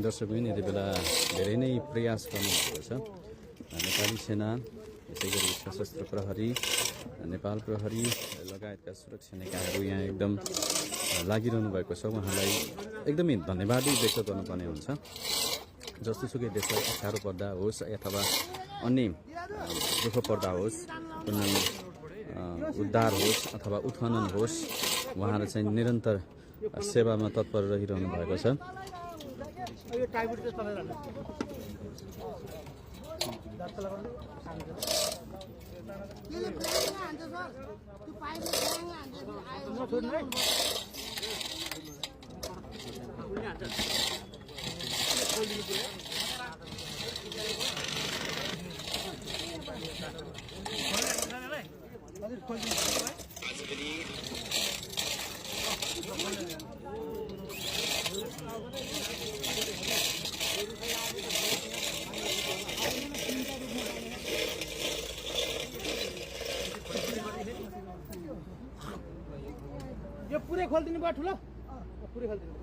दर्शकबिन यति बेला धेरै नै प्रयास गर्नुभएको छ। नेपाली सेना, यसै गरी सशस्त्र प्रहरी, नेपाल प्रहरी लगायतका सुरक्षा निकायहरू यहाँ एकदम लागिरहनु भएको छ। उहाँलाई एकदमै धन्यवादै व्यक्त गर्नुपर्ने हुन्छ। जस्तोसुकै देशलाई अप्ठ्यारो पर्दा होस् अथवा अन्य दुःख पर्दा होस्, कुनै उद्धार होस् अथवा उत्खनन होस्, उहाँहरू चाहिँ निरन्तर सेवामा तत्पर रहिरहनु भएको छ। यो टाइगर चाहिँ चलाइरहनु यो पुरै खोलिदिनु भयो ठुलो पुरै खोलिदिनु